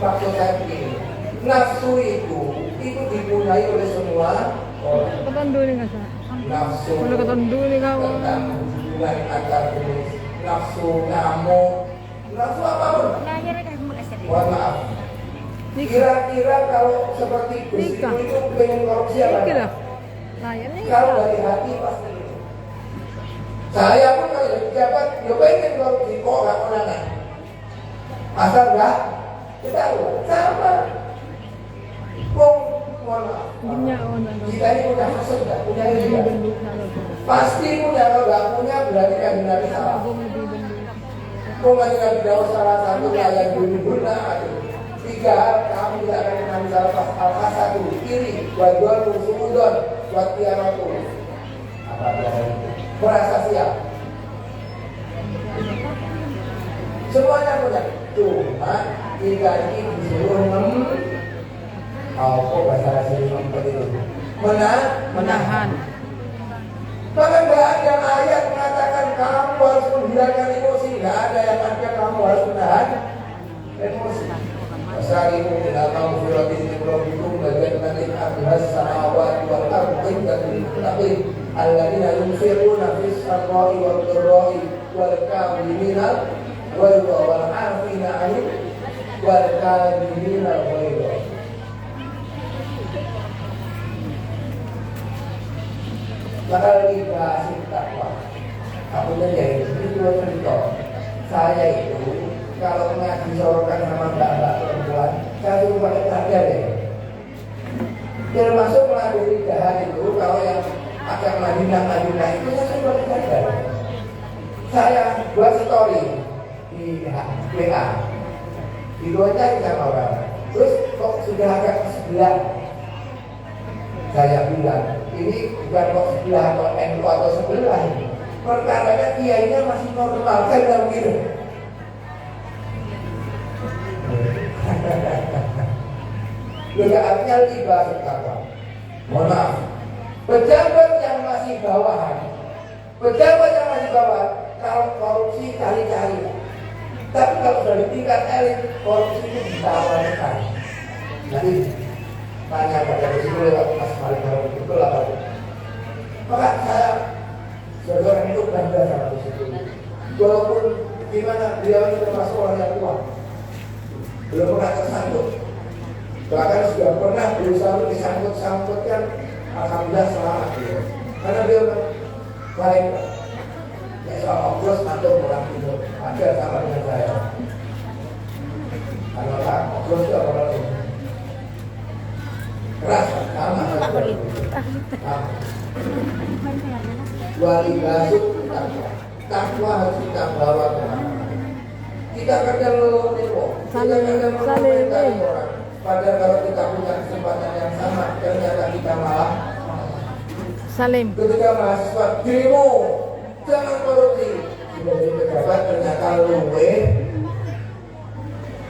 Maksud saya begini, nafsu itu dipunyai oleh semua orang. Ketondu nih nggak sih? Nafsu Ketondu nih kamu. tentang hubungan antar jenis, nafsu ngamuk, nafsu apapun. Mohon maaf. Kira-kira kalau seperti Gus itu pengen korupsi apa? Kalau dari hati pasti. Saya pun kalau jadi pejabat, ya pengen korupsi, kok nggak konangan. Asal nggak, kita sama. Mohon maaf. Kita ini punya hasut nggak? Punya ini nggak? Pasti punya, kalau nggak punya berarti kan benar salah. Mungkin Nabi Daud salah satu yang guna. 3, kamu tidak akan mengambil salah pas al-hasadu iri, wadwal musuudon, watiaratu. Apa dia itu? Merasa siap. Semuanya punya. Cuma kita ini disuruh kok bahasa sini itu menahan. Maka nggak ada ayat mengatakan kamu harus menghilangkan emosi. Nggak ada yang ada kamu harus menahan emosi. Asalimu ila maghfiratin min rabbikum wa jannatin 'arduhas samawati wal ardu 'indatil muttaqin alladziina yunfiquna fis sarra'i wal dharra'i wal kaazimina al-ghaidha wal 'afina 'anil wal kaazimina al-ghaidha. Maka dikasih takwa. Aku menjadi itu cerita. Saya itu kalau ngaji sorokan sama mbak-mbak perempuan, saya suruh pakai cadar ya. Termasuk melalui jahat itu, kalau yang agak Madinah itu saya suruh pakai cadar. Saya buat story di WA, videonya sama orang. Terus kok sudah agak sebelah, saya bilang ini bukan kok sebelah atau NU atau sebelah ini. Perkaranya kiainya masih normal, saya bilang gitu. Artinya libas takwa. Mohon maaf, pejabat yang masih bawahan, kalau korupsi cari-cari. Tapi kalau sudah di tingkat elit, korupsi itu ditawarkan. Nanti tanya pada disitu lewat Mas Malik betul apa itu? Maka saya sebagai orang itu bangga sama disitu. Walaupun gimana beliau ini termasuk orang yang tua, belum pernah tersangkut. Bahkan sudah pernah berusaha disangkut-sangkutkan, alhamdulillah selamat dia. Karena beliau baik. Ya soal obros atau orang timur ada sama dengan saya. Kalau tak obros itu orang timur. Keras sama. Wali basuk takwa. Takwa harus kita bawa kemana-mana. Kita kadang leluhur, kita kadang mengomentari orang. Padahal kalau kita punya kesempatan yang sama, ternyata kita malah Salim. ketika mahasiswa demo jangan korupsi, sudah jadi pejabat ternyata luwe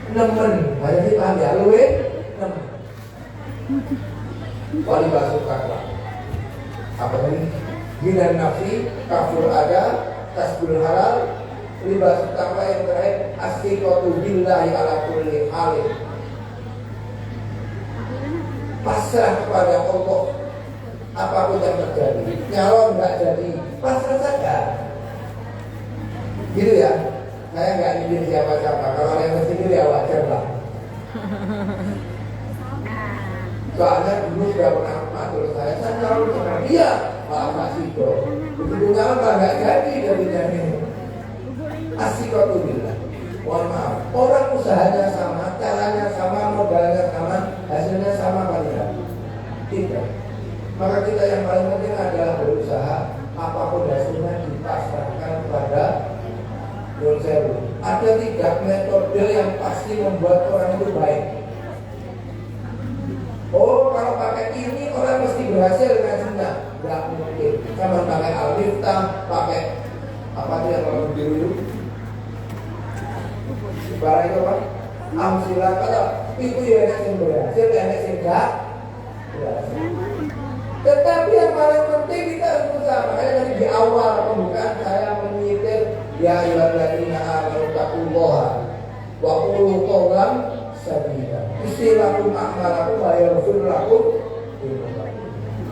nemen, hanya sih paham ya, luwe nemen. Wali basuk takwa. Apa ini? Ginan nafsi, kafur ada, kasbul halal, libas takwa yang terakhir, astiqatu billahi ala kulli halin. Pasrah kepada Allah apapun yang terjadi. Nyalon nggak jadi, pasrah saja. Gitu ya. Saya nggak nyindir siapa-siapa. Kalau yang tersindir ya wajar lah. Soalnya dulu sudah pernah matur saya nyalon sama dia, Pak Masido. Begitu nyalon nggak jadi dari ini. Asyikatulillah. Mohon maaf, orang usahanya sama, caranya sama, modalnya sama, hasilnya sama apa tidak? Tidak. Maka kita yang paling penting adalah berusaha apapun hasilnya dipasrahkan kepada Yonsewu. Ada tidak metode yang pasti membuat orang itu baik? Oh, kalau pakai ini orang mesti berhasil ngajinya. Tidak mungkin. Sama pakai Al-Miftah, pakai apa itu yang orang biru? Barang itu apa? Amsilah kalau itu ya enak yang berhasil, enak yang enggak berhasil. Tetapi yang paling penting kita harus berusaha. Makanya tadi di awal pembukaan saya menyitir ya ayyuhalladzina amanu taqullaha wa qulu qawlan sadida. Istilakum a'malakum wa yaghfir lakum.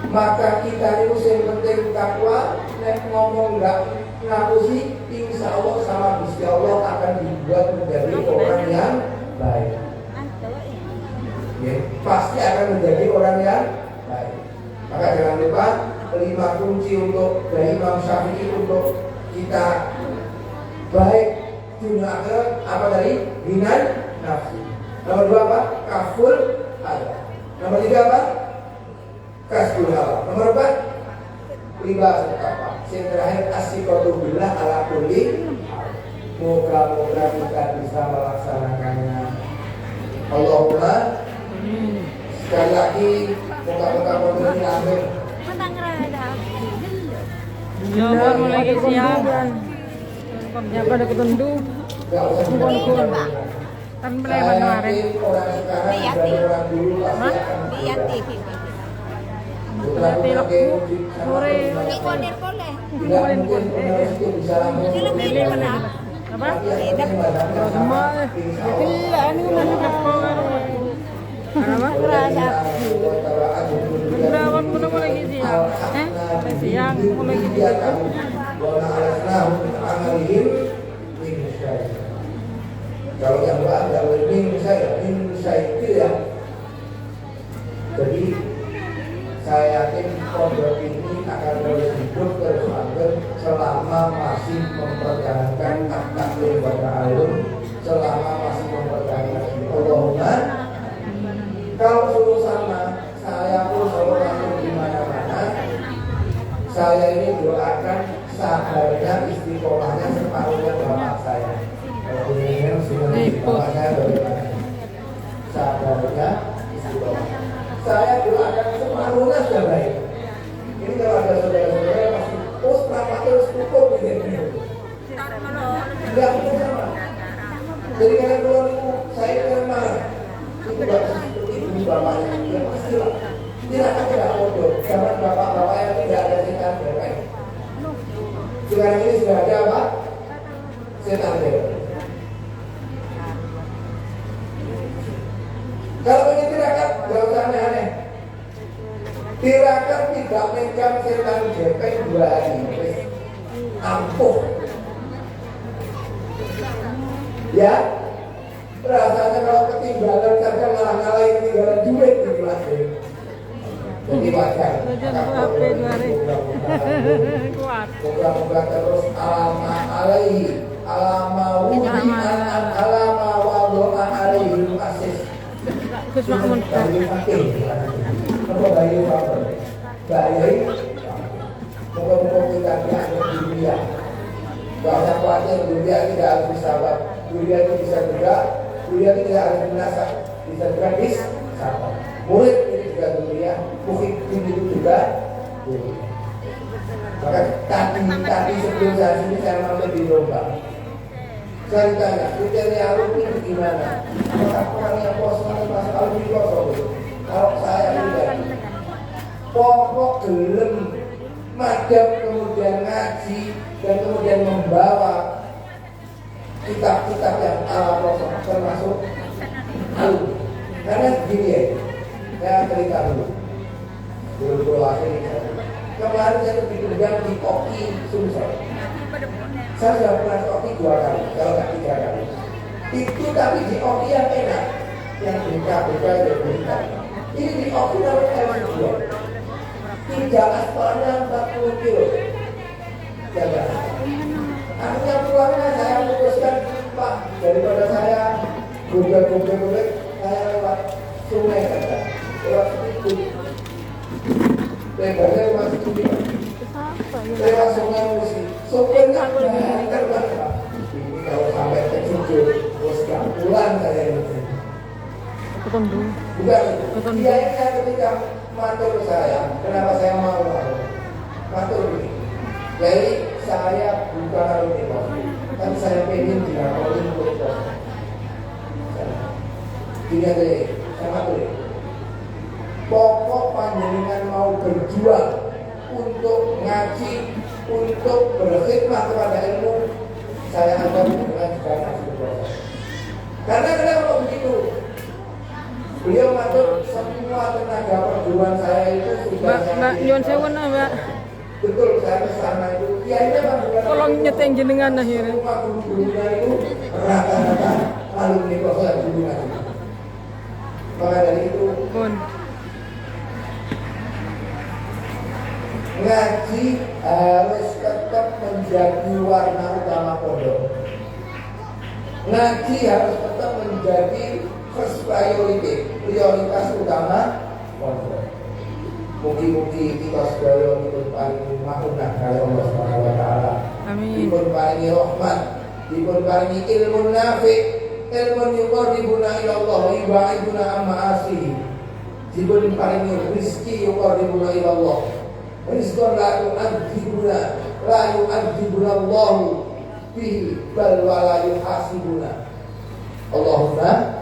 Maka kita itu yang penting takwa, nek ngomong enggak ngapusi, insya Allah sama Gusti Allah akan dibuat menjadi orang yang baik. Ya, pasti akan menjadi orang yang baik. Maka jangan lupa 5 kunci untuk dari Imam Syafi'i untuk kita baik dunia akhirat apa tadi? Ginan nafsi. Nomor 2 apa? Kaful ada. Nomor 3 apa? Kasbul halal. Nomor 4 libas takwa. Yang terakhir asyikatu billah ala kulli. Moga-moga kita bisa melaksanakannya. Allahumma sekali lagi moga-moga ini amin. Ya, mulai siang. Ya pada ketentu. Kumpul-kumpul. Kan mulai kemarin. Orang sekarang dan orang dulu pasti akan berbeda. Telok sore. Tidak mungkin penerus itu bisa langsung Apa? Semua. Gila ini mana kapal. Apa? Berapa pun lagi siang. Siang mulai gitu. wa na'alnahum min amalihim min syai'. Kalau yang lain kalau min syai' itu ya. Jadi saya yakin pondok ini akan terus hidup terus lanjut selama masih mempertahankan akhlak kepada alum, selama masih mempertahankan Allahumma. Kalau suruh sama saya pun selalu langsung di mana-mana, saya ini doakan sabarnya istiqomahnya separuhnya bapak saya. Kalau ini sudah bapaknya bagaimana? Sabarnya istiqomah. Saya doakan separuhnya sudah baik. Ini kalau ada saudara-saudara masih nama terus cukup begini. Tidak mungkin sama. Jadi kalian keluar itu saya kira marah. Itu bagus. Bapaknya dia pastilah tidak akan tidak bodoh zaman bapak-bapak yang tidak ada setan berbaik. Sekarang ini sudah ada apa? Setan berbaik. Kalau ini tirakat tidak usah aneh-aneh. Tirakat tidak megang setan berbaik 2 hari ampuh ya. Rasanya kalau ketinggalan saja malah ngalahin ketinggalan duit di kelas. Jadi wajar. Moga-moga terus alama alaihi alama wudi'an alama wadu'an alaihi asis. Dari fakir. Apa bayi apa? Bayi. Moga-moga kita tidak dunia. Gak usah khawatir dunia tidak harus bersabar. Dunia itu bisa bergerak. Dunia itu tidak harus binasa, bisa gratis, sama. Murid ini juga dunia, murid ini juga dunia. Maka tadi sebelum saat ini saya mampir di lomba. Saya ditanya, kriteria alumni itu gimana? Apakah orang yang kosong atau masuk alumni kosong? Kalau saya pribadi, pokok gelem, madam kemudian ngaji dan kemudian membawa kitab-kitab yang ala Rasul termasuk alumni. Karena begini ya, saya cerita dulu akhir kemarin saya berbincang di Koki Sumsel. Saya sudah pernah di Koki 2 kali, kalau nggak 3 kali. Itu tapi di Koki yang enak, yang BK itu berikan. Ini di Koki namanya L2. Tinggal aspalnya 40 kilo. Jaga. Akhirnya keluarnya saya putuskan, Pak, daripada saya gobek-gobek saya lewat sungai saja, lewat situ. Lebarnya lewat situ, lewat sungai Musi. Sopirnya banyak banget. Ini kalau sampai terjun, terus gak pulang saya ini. Bukan, dia ini ketika matur saya, kenapa saya mau matur ini? Jadi saya bukan alumni Kopi, kan saya pengen dilakoni murid Kopi. Ini aja ya, sama tuh. Pokok panjenengan mau berjuang untuk ngaji, untuk berkhidmat kepada ilmu, saya anggap dengan juga ngaji berdoa. Karena kenapa begitu? Beliau matur semua tenaga perjuangan saya itu sudah Mbak Nyuwun sewu Mbak. Betul, saya kesana itu. Ya ini memang bukan. Tolong nyeteng jenengan akhirnya. Semua guru-gurunya itu rata-rata alumni Kosan dulu ngaji. Maka dari itu ngaji harus tetap menjadi warna utama pondok. Ngaji harus tetap menjadi first prioritas utama pondok. Mugi-mugi kita sedaya dipun paringi maghfirah kali Allah Subhanahu wa taala. Amin. Dipun paringi rahmat, dipun paringi ilmu nafi', ilmu yuqarribuna ila Allah wa yubaiduna amma asih. Dipun paringi rezeki yuqarribuna ila Allah. Rizqan la yu'adzibuna Allah bihi bal wa la yuhasibuna. Allahumma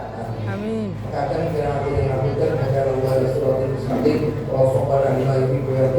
amin. Kadang kita mengambil agar Allah Rasulullah mustaqim wa faqala lima yuhibbu wa